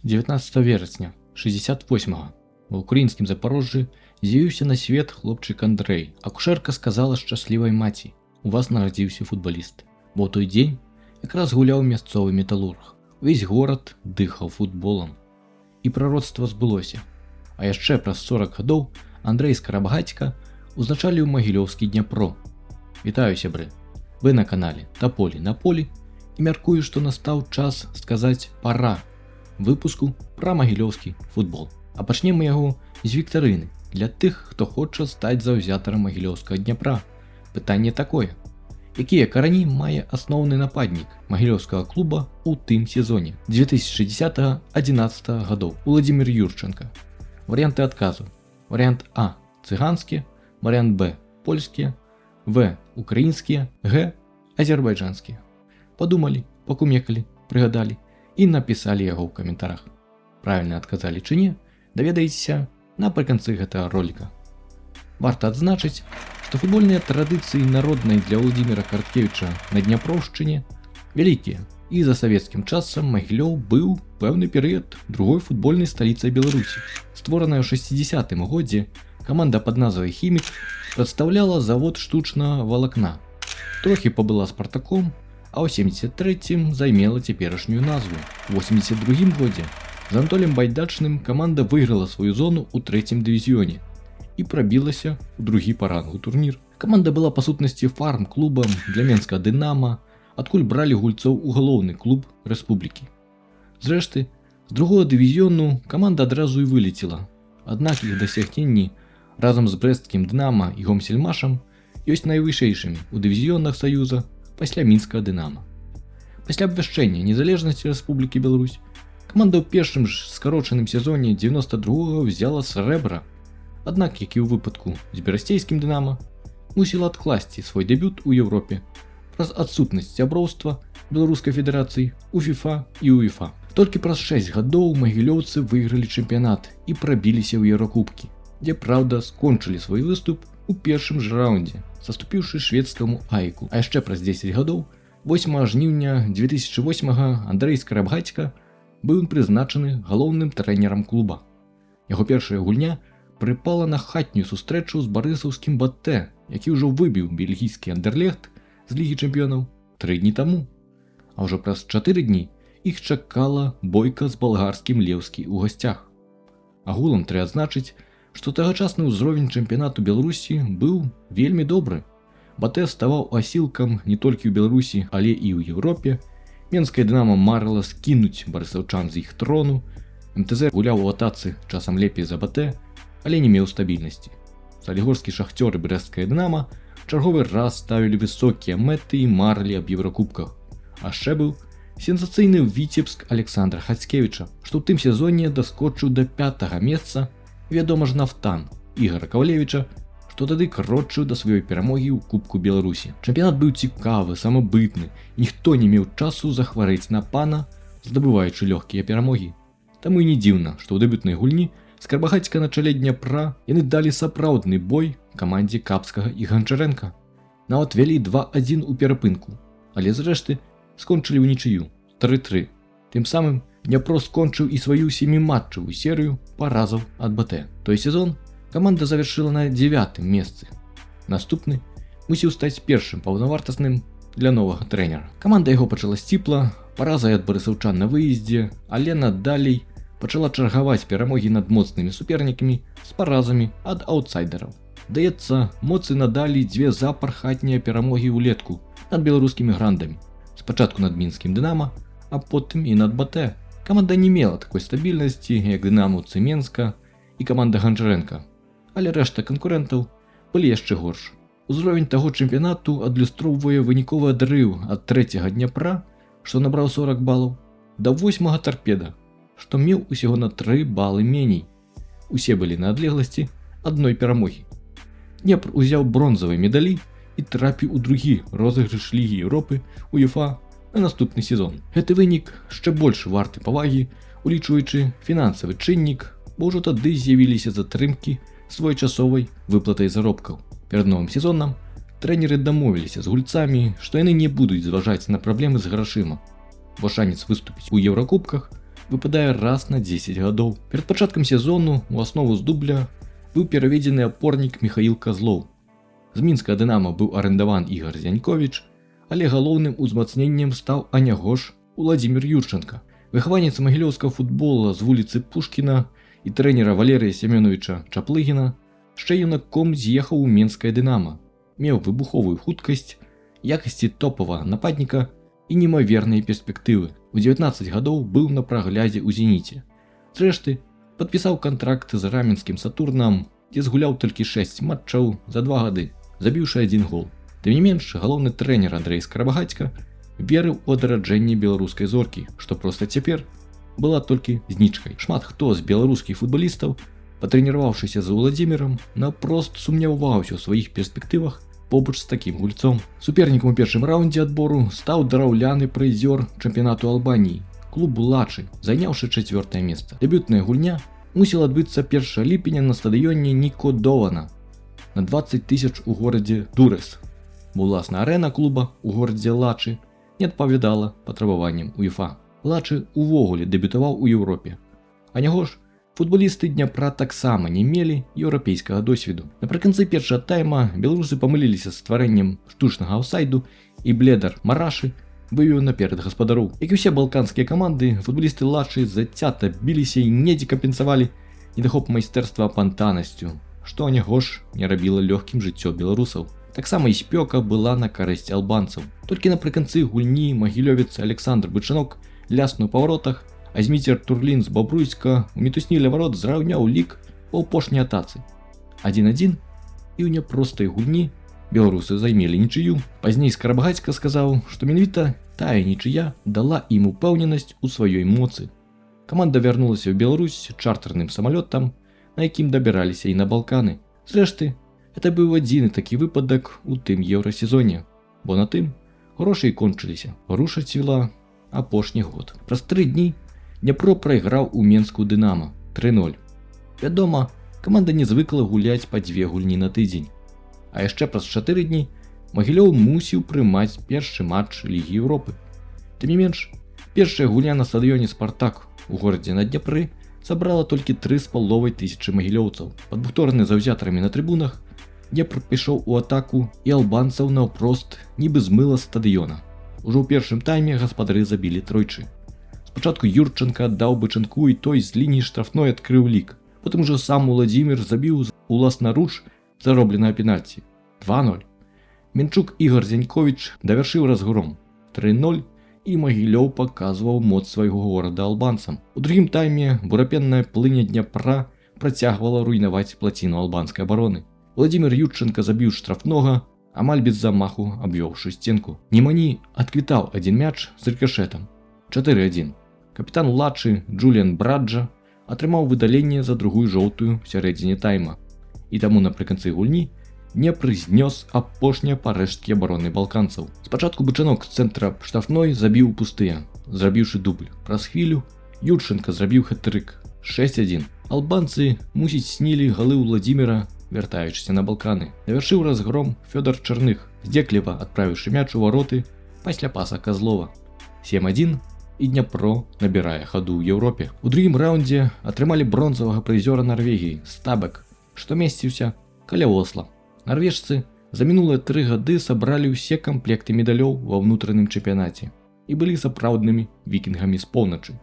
19 вересня 68-го в українськім Запорожжі з'явився на світ хлопчик Андрей. Акушерка сказала щасливій маті: "У вас народився футболіст". Бо в той день якраз гуляв місцевий металург. Весь город дихав футболом. І пророцтво збулося. А яшчэ праз 40 гадоў Андрей Скарабгатька узначаліў магілёўскі Дняпро. Вітаю, сябры! Вы на канале Тополі на полі і мяркую, што настаў час сказаць пара выпуску пра магілёўскі футбол. А пачнем мы яго з віктарыны для тых, хто хоча стаць заўзятарам магілёўскага Дняпра. Пытанне такое: якія карані мае асноўны нападнік магілёўскага клуба ў тым сезоне 2010-11 гадоў? Владзімір Юрченко. Варыянты адказу: варыянт А – цыганскія, варыянт Б – польскія, В – украінскія, Г – азербайджанскія. Падумалі, пакумекалі, прыгадалі і напісалі яго ў каментарах. Правільна адказалі ці не, даведаецеся напрыканцы гэтага роліка. Варта адзначыць, што футбольныя традыцыі народнай для Владзіміра Карткевіча на Дняпроўшчыне вялікія, і за савецкім часам Магілёў быў пэўны перыяд другой футбольнай сталіцай Беларусі. Створаная ў 60-м годзе, каманда пад назвай «Хімік» прадстаўляла завод штучнага валакна. Трохі пабыла «Спартаком», а ў 73-м займела цяперашнюю назву. У 82-м годзе з Анатолем Байдачным каманда выйграла сваю зону ў 3-м дывізіёне і прабілася ў другі па рангу турнір. Каманда была па сутнасці фарм-клубам для менскага «Дынама», адкуль бралі гульцоў у галоўны клуб рэспублікі. Зрэшты, з другога дывізіёну каманда адразу і вылецела, аднак іх дасягненні разам з брэсцкім «Дынама» і «Гомсельмашам» ёсць найвышэйшымі ў дывізіёнах Саюза пасля мінскага «Дынама». Пасля абвяшчэння незалежнасці Рэспублікі Беларусь каманда ў першым ж скарочаным сезоне 92-го взяла срэбра, аднак, як і ў выпадку з берасцейскім «Дынама», мусіла адкласці свой дэбют у Еўропе праз адсутнасць сяброўства Беларускай федэрацыі у ФІФА і УЕФА. Толькі праз 6 гадоў магілёўцы выйгралі чэмпіянат і прабіліся ў Еўракубкі, дзе, праўда, скончылі свой выступ у першым ж раўндзе, саступіўшы шведскаму «Айку». А яшчэ праз 10 гадоў, 8 жніўня 2008-го, Андрей Скарабгатька быў прызначаны галоўным трэнерам клуба. Яго першая гульня прыпала на хатнюю сустрэчу з барысаўскім «Батэ», які ўжо выбіў бельгійскі «Андерлехт» з Лігі чэмпіёнаў 3 дні таму. А ўжо праз 4 дні іх чакала бойка з балгарскім «Леўскі» у гасцях. Агулам трэ адзначыць, што тагачасны ўзровень чэмпіянату Беларусі быў вельмі добры. «Батэ» ставаў асілкам не толькі ў Беларусі, але і ў Еўропе. Менскае «Дынама» марыла скінуць барысаўчан з іх трону. МТЗ гуляў у атацы часам лепей за «Батэ», але не меў стабільнасці. Салігорскі «Шахцёр» і брэсцкае «Дынама» чарговы раз ставілі высокія мэты і марылі аб Еўракубках. А яшчэ быў сенсацыйны Віцебск Александра Хацкевіча, што ў тым сезоне даскочыў да 5-го месца, вядома ж «Нафтан» Ігара Каўлевіча, што тады крочыў да сваёй перамогі ў Кубку Беларусі. Чэмпіянат быў цікавы, самабытны, ніхто не меў часу захварэць на пана, здабываючы лёгкія перамогі. Таму і не дзіўна, што ў дэбютнай гульні Скарабгатька на чале Дняпра яны далі сапраўдны бой камандзе Капскага і Ганчарэнка. Нават вялі 2-1 у перапынку, але зрэшты скончылі ўнічыю 3-3. Тым самым Дняпро скончыў і сваю 7-матчавую серыю паразаў ад «Батэ». Той сезон каманда завяршыла на 9-м месцы. Наступны мусіў стаць першым паўнавартасным для новага трэнера. Каманда яго пачала сціпла, паразай ад барысаўчан на выездзе, але надалей пачала чаргаваць перамогі над моцнымі супернікамі з паразамі ад аўтсайдераў. Даецца, моцы надалі 2 запар хатнія перамогі ўлетку над беларускімі грандамі. Спачатку над мінскім «Дынама», а потым і над «Батэ». Каманда не мела такой стабільнасці, як «Дынамаўцы» Менска і каманда Ганчарэнка, але рэшта канкурэнтаў былі яшчэ горш. Узровень таго чэмпіянату адлюстроўвае выніковы адрыў ад 3-го Дняпра, што набраў 40 балаў, да 8-го «Тарпеда», што меў усяго на 3 балы меней. Усе былі на адлегласці адной перамогі. Днепр узяў бронзавыя медалі і трапіў у другі розыгрыш Лігі Еўропы УЕФА на наступны сезон. Гэты вынік яшчэ больш варты павагі, улічваючы фінансавы чыннік, бо ўжо тады з'явіліся затрымкі своечасовай выплатай заробкаў. Перад новым сезонам трэнеры дамовіліся з гульцамі, што яны не будуць зважаць на праблемы з грашыма, бо шанец выступіць у Еўракубках выпадае раз на 10 гадоў. Перад пачаткам сезону у аснову з дубля быў пераведзены апорнік Михаил Козлов. З мінскага Дынама быў арэндаван Ігор Зяньковіч, але галоўным узмацненнем стаў анягош Уладзімір Юрчанка. Выхаванец магілёўскага футбола з вуліцы Пушкіна і трэнера Валерыя Семёновича Чаплыгіна яшчэ юнаком з'ехаў у мінскае Дынама. Меў выбуховую хуткасць, якасці топавага нападніка і немаверныя перспектывы. У 19 гадоў быў на праглядзе ў Зеніце. Зрэшты, падпісаў кантракт з раменскім Сатурнам, дзе згуляў толькі 6 матчаў за 2 гады, забіўшы 1 гол. Тым не менш, галоўны трэнер Андрэй Скарабагацька верыў у адраджэнне беларускай зоркі, што проста цяпер была толькі знічкай. Шмат хто з беларускіх футбалістаў, патрэніраваўшыся за Уладзімірам, напрост сумняваўся ў сваіх перспектывах побач з такім гульцом. Супернікам у першым раўндзе адбору стаў драўляны прызёр чэмпіянату Албаніі, клуб Лачы, заняўшы 4-е месца. Дэбютная гульня мусіла адбыцца 1 ліпеня на стадыёне Никодована на 20 000 у горадзе Дурес, бо уласна арэна клуба у горадзе Лачы не адпавядала патрабаванням УЕФА. Лачы увогуле дэбютаваў у Еўропе. Анягож футболісты Дняпра таксама не мелі еўрапейскага досведу. Напрыканцы першага тайма беларусы памыліліся з стварэннем штучнага аўсайду і Бледар Марашы вывеў наперад гаспадароў. Як і ўсе балканскія каманды, футболісты Лачы зацята біліся і недзе кампенсавалі недахоп майстэрства апантанасцю, што анягож не рабіла лёгкім жыццё беларусаў. Таксама і спёка была на карысць албанцаў. Толькі напрыканцы гульні магілёвец Александр Бычанок ляснуў па варотах, а Зміцер Турлін з Бобруйска у мітусні ля варот зраўняў лік па апошняй атацы. 1-1, і ў няпростай гульні беларусы займелі нічыю. Пазней Скарабагацька сказаў, што менавіта тая нічыя дала ім упэўненасць у сваёй моцы. Каманда вярнулася ў Беларусь чартэрным самалётам, на якім дабіраліся і на Балканы. Зрэшты, это быў адзіны такі выпадак у тым еўрасезоне, бо на тым грошы і кончыліся. Груша цвіла апошні год. Праз 3 дні Дняпро прайграў у Менску Дынама 3-0. Вядома, каманда не звыкла гуляць па 2 гульні на тыдзень. А яшчэ праз 4 дні Магілёў мусіў прымаць першы матч Лігі Еўропы. Тым не менш, першая гульня на стадыёне Спартак у горадзе на Дняпры сабрала толькі 3500 магілёўцаў. Падбухтораны заўзятарамі на трыбунах, Днепр пайшоў у атаку і албанцаў наўпрост нібы змыла стадыёна. Ужо ў першым тайме гаспадары забілі тройчы. Спачатку Юрчанка аддаў Бычанку, і той з лініі штрафной адкрыў лік. Потым ужо сам Уладзімір забіў уласнаруч заробленае пенальці 2-0. Менчук Ігор Зяньковіч давяршыў разгром 3-0, і Магілёў паказваў моц свайго горада албанцам. У другім тайме бурапенная плыня Дняпра працягвала руйнаваць плаціну албанскай абароны. Уладзімір Юрчанка забіў штрафнога, амаль без замаху абвёўшы сценку. Немані адквітаў 1 мяч з рыкашэтам 4-1. Капітан Лачы Джуліан Браджа атрымаў выдаленне за другую жоўтую ў сярэдзіне тайма. І таму напрыканцы гульні Днепр знёс апошнія парэшткі абароны балканцаў. Спачатку Бычанок з цэнтра штрафной забіў пустыя, зрабіўшы дубль. Праз хвілю Юрчанка зрабіў хэт-трык 6-1. Албанцы, мусіць, снілі галы Уладзіміра, вяртаючыся на Балканы. Давяршыў разгром Фёдор Чарных, здзекліва адправіўшы мяч у вароты пасля паса Козлова. 7-1, і Дняпро набірае хаду ў Еўропе. У другім раўндзе атрымалі бронзавага прызёра Нарвегіі Стабек, што месціўся каля Осла. Нарвежцы за мінулыя 3 гады сабралі ўсе камплекты медалёў ва ўнутраным чэмпіянаце і былі сапраўднымі вікінгамі з поўначы.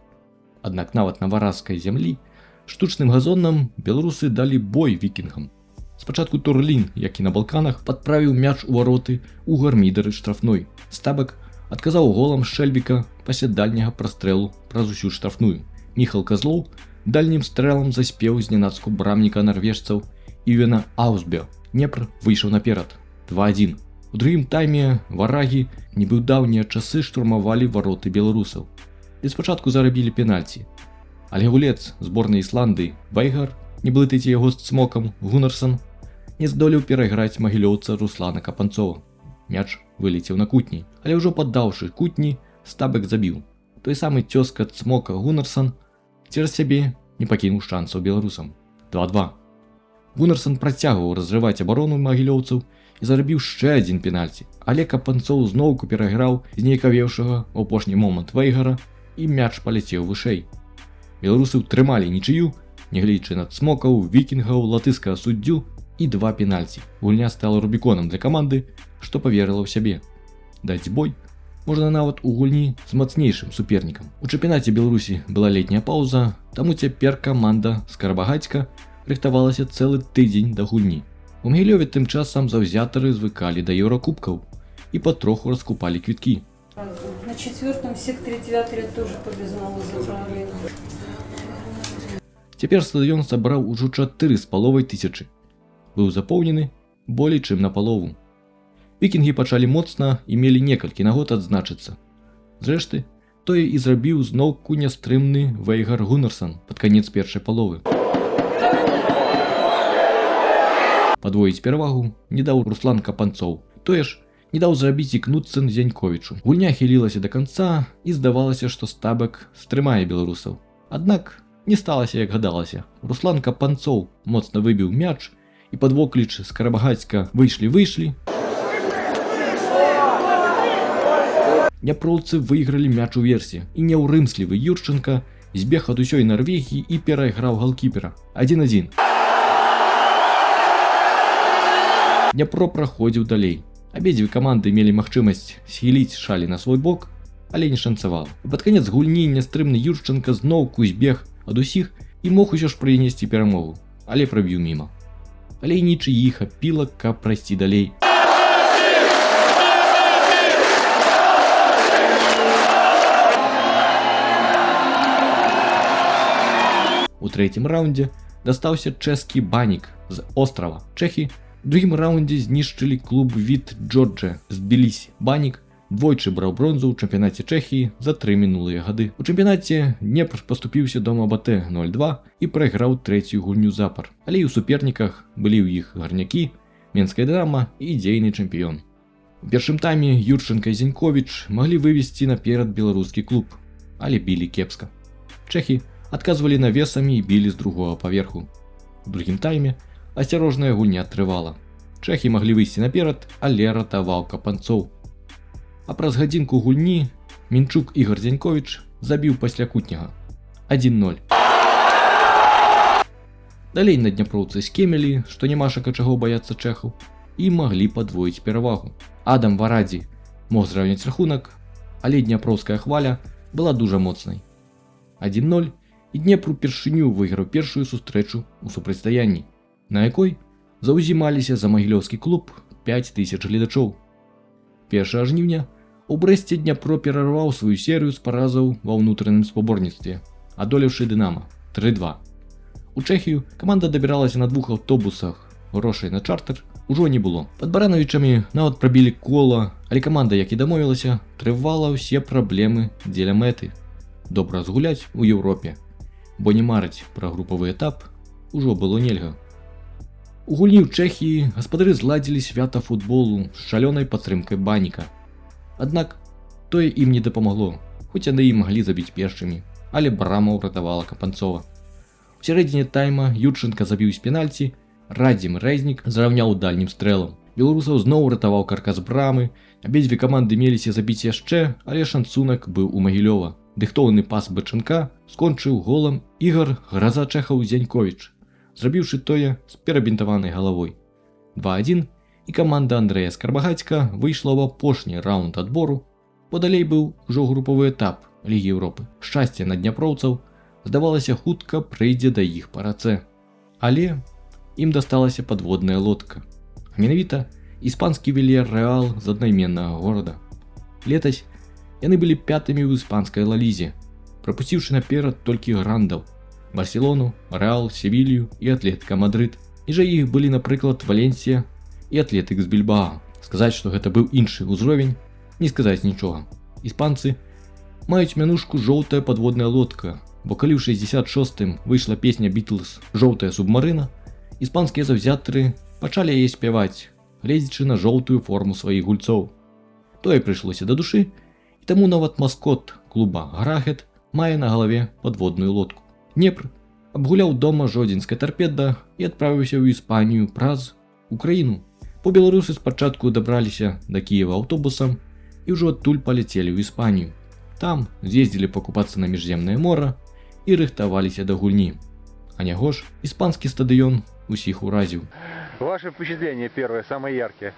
Аднак нават на варазскай зямлі штучным газонам беларусы далі бой вікінгам. Спачатку Турлін, як і на Балканах, падправіў мяч у вароты ў гармідары штрафной. Стабек адказаў голам Шэльбіка пасля дальняга прастрэлу праз усю штрафную. Міхал Козлоў дальнім стрэлам заспеў знянацку брамніка нарвежцаў Івена Аусбе. Днепр выйшаў наперад 2-1. У другім тайме варагі, нібы ў даўнія часы, штурмавалі вароты беларусаў. І спачатку зарабілі пенальці. Але гулец зборнай Ісландыі Вайгар, не блытайце яго з цмокам Гунарсон, не здолеў перайграць магілёўца Руслана Капанцова. Мяч вылецеў на кутні, але ўжо паддаўшы кутні, Стабек забіў. Той самы цёзка цмока Гунарсон цераз сябе не пакінуў шансаў беларусам. 2-2. Гунарсон працягваў разрываць абарону магілёўцаў і зарабіў яшчэ 1 пенальці, але Капанцоў зноўку перайграў знейкавеўшага ў апошні момант Вайгара, і мяч паляцеў вышэй. Беларусы ўтрымалі нічыю, нягледзячы на цмокаў, вікінгаў, латыскага суддзю і 2 пенальці. Гульня стала рубіконам для каманды, што паверыла ў сябе. Даць бой можна нават у гульні з мацнейшым супернікам. У чэмпіянаце Беларусі была летняя паўза, таму цяпер каманда з Карабагацька рыхтавалася цэлы тыдзень да гульні. У Магілёве тым часам заўзятары звыкалі да еўракубкаў і патроху раскупалі квіткі. На 4-м секторе 9 лет тоже повезло забрали. Цяпер стадыён сабраў ужо 4,5 быў запоўнены болей чым напалову. Вікінгі пачалі моцна і мелі некалькі нагод адзначыцца. Зрэшты, тое і зрабіў зноўку нястрымны Вейгар Гуннарсон пад канец першай паловы. Падвоіць перавагу не даў Руслан Капанцоў. Тое ж не даў зрабіць і Кнутсен Зяньковічу. Гульня хілілася да канца і здавалася, што Стабек стрымае беларусаў. Аднак не сталася, як гадалася. Руслан Капанцоў моцна выбіў мяч і пад вокліч з Карабагацька выйшлі. Дняпроўцы выйгралі мяч у версе, і няўрымслівы Юрченка збег ад усёй Нарвегіі і перайграў галкіпера. 1-1. Дняпро праходзіў далей. Абедзве каманды мелі магчымасць схіліць шалі на свой бок, але не шанцавала. Пад канец гульні нястрымны Юрченка зноўку збег ад усіх і мог усё ж прынесці перамогу, але прабіў міма. Але і нічыі хапіла, каб прайсці далей. У трэцім раўндзе дастаўся чэшскі Банік з Острава. Чэхі у другім раўндзе знішчылі клуб Від Джорджа з Тбілісі. Банік двойчы браў бронзу ў чэмпіянаце Чэхіі за 3 мінулыя гады. У чэмпіянаце Днепр паступіўся дома БТ 0-2 і прайграў трэцюю гульню запар. Але і ў суперніках былі ў іх гарнякі, Менская Дынама і дзейны чэмпіён. У першым тайме Юрченка і Зяньковіч маглі вывесці наперад беларускі клуб, але білі кепска. Чэхі адказвалі навесамі і білі з другога паверху. У другім тайме асцярожная гульня трывала. Чэхі маглі выйсці наперад, але ратаваў Капанцоў. А праз гадзінку гульні Мінчук Ігор Зяньковіч забіў пасля кутняга. 1-0. Далей на дняпроўцы скемелі, што нямашака чаго баяцца чэхаў, і маглі падвоіць перавагу. Адам Варадзі мог зраўняць рахунак, але дняпроўская хваля была дужа моцнай. 1-0. І Днепр упершыню выйграў першую сустрэчу ў супрацьстаянні, на якой заўзімаліся за магілёўскі клуб 5000 гледачоў. 1 жніўня у Брэсце Дняпро перарваў сваю серыю з паразаў ва ўнутраным спаборніцтве, адолеўшы Дынама 3-2. У Чэхію каманда дабіралася на 2 аўтобусах, грошай на чартер ужо не было. Пад Баранавічамі нават прабілі кола, але каманда, як і дамовілася, трывала ўсе праблемы дзеля мэты – добра згуляць у Еўропе, бо не марыць пра групавы этап ужо было нельга. У гульні ў Чэхіі гаспадары зладзілі свята футболу з шалёнай падтрымкай Баніка. Аднак тое ім не дапамагло, хоць яны і маглі забіць першымі, але брама ўратавала Капанцова. У сярэдзіне тайма Юрченка забіў з пенальці, Радзім Рэзнік зраўняў дальнім стрэлам. Беларусаў зноў ратаваў каркас брамы, абедзве каманды меліся забіць яшчэ, але шанцунак быў у Магілёва. Дыхтоўны пас Бачанка скончыў голам Ігар Граза Чэхаў Зяньковіч, зрабіўшы тое з перабінтаванай галавой. 2-1, і каманда Андрэя Скарбагацька выйшла ў апошні раунд адбору, бо далей быў ужо групавы этап Лігі Еўропы. Шчасце на дняпроўцаў, здавалася, хутка прыйдзе да іх па рацэ. Але ім дасталася падводная лодка. А менавіта іспанскі Вільяррэал з аднайменнага горада. Летась яны былі 5-мі ў іспанскай ла-лізе, прапусціўшы наперад толькі грандаў – Барселону, Рэал, Севілью і Атлетика Мадрид. Ніжэй іх былі, напрыклад, Валенсія і Атлетик з Більбаа. Сказаць, што гэта быў іншы ўзровень, не сказаць нічога. Іспанцы маюць мянушку «Жоўтая падводная лодка», бо калі ў 66-м выйшла песня Бітлз «Жоўтая субмарына», іспанскія заўзятары пачалі яе спяваць, гледзячы на жоўтую форму сваіх гульцоў. Тое прыйшлося да душы, і таму нават маскот клуба Грахет мае на галаве падводную лодку. Днепр абгуляў дома жодзінскае тарпеда і адправіўся ў Іспанію праз Украіну. Бо беларусы спачатку дабраліся да Кіева аўтобусам і ўжо адтуль паляцелі ў Іспанію. Там з'ездзілі пакупацца на міжземнае мора і рыхтаваліся да гульні. А няго ж іспанскі стадыён усіх уразіў. Ваши впечатления первые, самые яркие.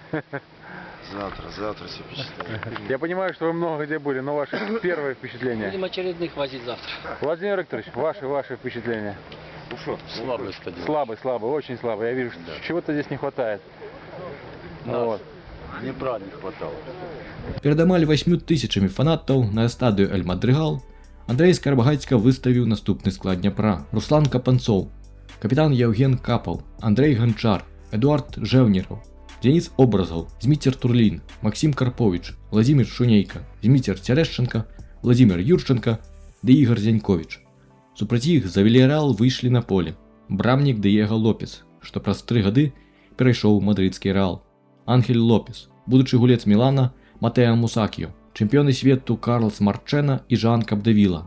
Завтра все впечатления. Я понимаю, что вы много где были, но ваши первые впечатления. Будем очередных возить завтра. Владимир Викторович, ваши впечатления. Ну что, Слабый стадион. Слабый, очень слабый. Я вижу, что чего-то здесь не хватает. Да. Вот. Днепра не хватало. Перад амаль 8 тысячамі фанатаў на стадыю Эль-Мадрыгал Андрэй Скарбагацька выставіў наступны склад Дняпра: Руслан Капанцоў, капітан Яўген Капаў, Андрэй Ганчар, Эдуард Жэўнераў, Дзеніс Образаў, Зміцер Турлін, Максім Карповіч, Владзімір Шунейка, Зміцер Цярэшчанка, Владзімір Юрчанка ды Ігар Зяньковіч. Супраць іх за Вільярреал выйшлі на поле брамнік Дыега Лопес, што праз 3 гады перайшоў у мадрыдскі Рэал, Анхель Лопес, будучы гулец Мілана Матэа Мусакіо, чэмпіёны свету Карлс Марчэна і Жан Капдэвіла,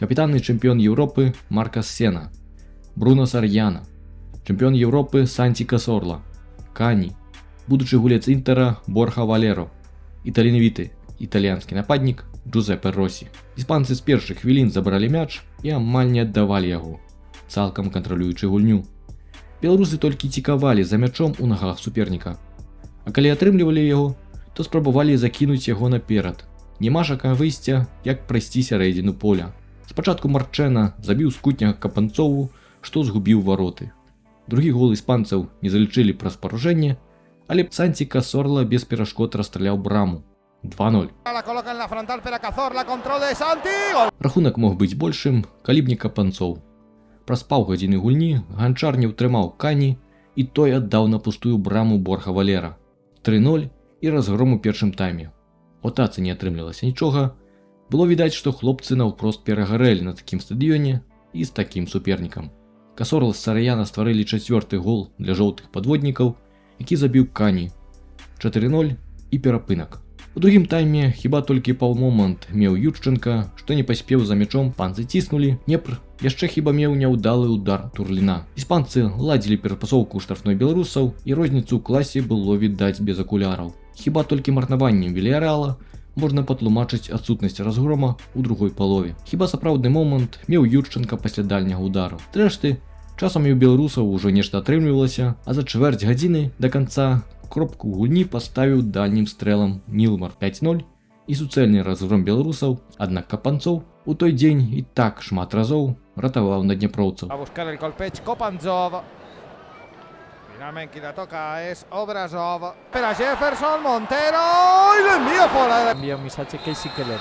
капітан і чэмпіён Еўропы Маркас Сена, Бруно Сарьяна, чэмпіён Еўропы Санці Касорла, Кані, будучы гулец Інтера Борха Валеро і таленавіты італьянскі нападнік Джузеппе Россі. Іспанцы з першых хвілін забралі мяч і амаль не аддавалі яго, цалкам кантралюючы гульню. Беларусы толькі цікавалі за мячом у нагах суперніка, а калі атрымлівалі яго, то спрабавалі закінуць яго наперад. Нямашака выйсця, як прайсці сярэдзіну поля. Спачатку Марчэна забіў з кутняга Капанцову, што згубіў вароты. Другі гол іспанцаў не залічылі праз парушэнне, але Санці Касорла без перашкод расстраляў браму. 2-0. Рахунак мог быць большым, калі б не Капанцоў. Праз паўгадзіны гульні Ганчар не ўтрымаў Кані, і той аддаў на пустую браму Борха Валера. 3-0 і разгром у першым тайме. У атацы не атрымлівалася нічога. Было відаць, што хлопцы наўпрост перагарэлі на такім стадыёне і з такім супернікам. Касорла з Сарьяна стварылі 4-ты гол для жоўтых падводнікаў, які забіў Кані. 4-0 і перапынак. У другім тайме хіба толькі паўмомант меў Юрчанка, што не паспеў за мячом, панцы ціснулі. Днепр яшчэ хіба меў няўдалы удар Турліна. Іспанцы ладзілі перапасоўку ў штрафной беларусаў, і розніцу ў класе было відаць без акуляраў. Хіба толькі марнаваннем Вільярреала можна патлумачыць адсутнасць разгрома ў другой палове. Хіба сапраўдны момант меў Юрчанка пасля дальняга удару. Зрэшты, часам і ў беларусаў ужо нешта атрымлівалася, а за чвэрць гадзіны да канца кропку гульні паставіў дальнім стрэлам Нілмар 5-0 і суцэльны разгром беларусаў, аднак Капанцоў у той дзень і так шмат разоў ратаваў на дняпроўцаў. A buscar el colpeig Kopanzov. Finalmente quien la toca es Obrazov. Espera Jefferson, Montero y lo envía fuera. Envía un mensaje Casey Keller.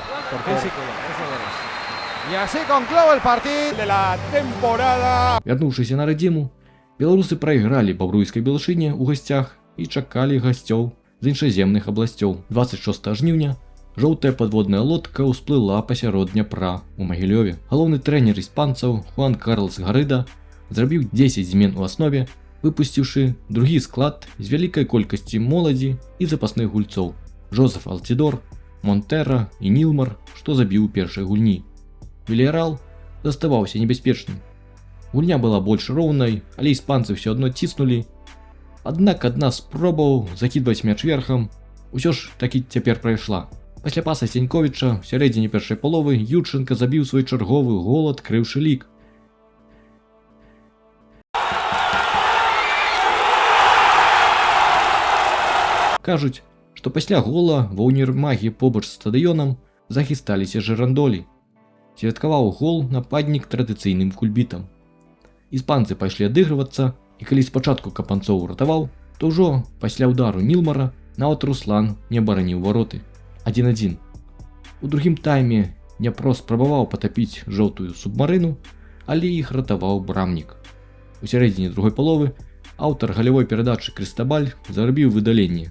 Y así concluye el partido de la temporada. Вярнуўшыся на радзіму, беларусы прайгралі бабруйскай Белашыне ў гасцях і чакалі гасцёў з іншаземных абласцёў. 26 жніўня жоўтая падводная лодка ўсплыла пасярод Дняпра у Магілёве. Галоўны трэнер іспанцаў Хуан Карлос Гарыда зрабіў 10 змен у аснове, выпусціўшы другі склад з вялікай колькасці моладзі і запасных гульцоў: Жозеф Алтидор, Монтера і Нілмар, што забіў у першай гульні. Вільярреал заставаўся небяспечным. Гульня была больш роўнай, але іспанцы ўсё адно ціснулі. Аднак адна з спробаў закідваць мяч верхам усё ж такі цяпер прайшла. Пасля паса Сяньковіча ў сярэдзіне першай паловы Юрчанка забіў свой чарговы гол, адкрыўшы лік. Кажуць, што пасля гола ва ўнівермагі побач з стадыёнам захісталіся жырандолі. Святкаваў гол нападнік традыцыйным кульбітам. Іспанцы пайшлі адыгрывацца, і калі спачатку Капанцоў ратаваў, то ўжо пасля ўдару Нілмара нават Руслан не абараніў вароты. 1-1. У другім тайме Дняпро спрабаваў патапіць жоўтую субмарыну, але іх ратаваў брамнік. У сярэдзіне другой паловы аўтар галявой перадачы Крыстабаль зарабіў выдаленне,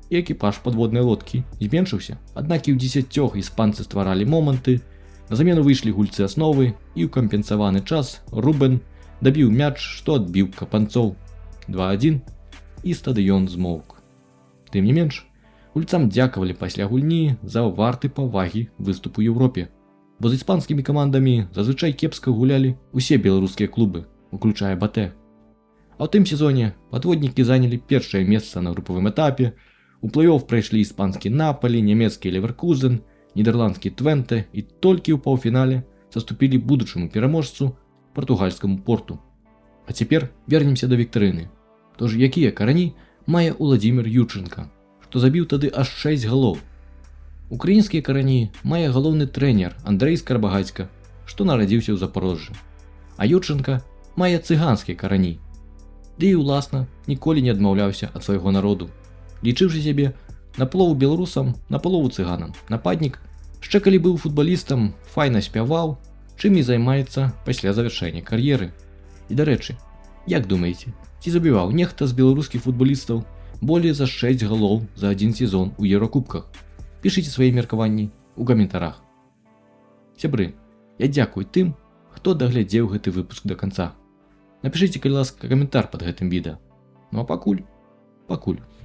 і экіпаж падводнай лодкі зменшыўся. Аднак і ў 10 іспанцы стваралі моманты, на замену выйшлі гульцы асновы, і ў кампенсаваны час Рубен дабіў мяч, што адбіў Капанцоў. 2-1 і стадыён змоўк. Тым не менш, гульцам дзякавалі пасля гульні за варты павагі выступ у Еўропе, бо з іспанскімі камандамі зазвычай кепска гулялі ўсе беларускія клубы, уключае БТ. А ў тым сезоне падводнікі занялі першае месца на групавым этапе, у плэй-офф прайшлі іспанскі Напалі, нямецкі Леверкузен, нідерландскі Твенте і толькі ў паўфінале саступілі будучаму пераможцу партугальскаму Порту. А цяпер вернемся да віктарыны. Тож якія карані мае Уладзімір Юрченка, што забіў тады аж 6 галоў? Украінскія карані мае галоўны трэнер Андрэй Скарбагацька, што нарадзіўся ў Запорожжы. А Юрченка мае цыганскія карані. Ды і ўласна ніколі не адмаўляўся ад свайго народу, лічыўшы сябе напалову беларусам, напалову цыганам. Нападнік, яшчэ калі быў футбалістам, файна спяваў, чым і займаецца пасля завяршэння кар'еры. І дарэчы, як думаеце, ці забіваў нехта з беларускіх футбалістаў болей за 6 галоў за адзін сезон у Еўракубках? Пішыце свае меркаванні ў каментарах. Сябры, я дзякую тым, хто даглядзеў гэты выпуск да канца. Напішыце, калі ласка, каментар пад гэтым відэа. Ну а пакуль.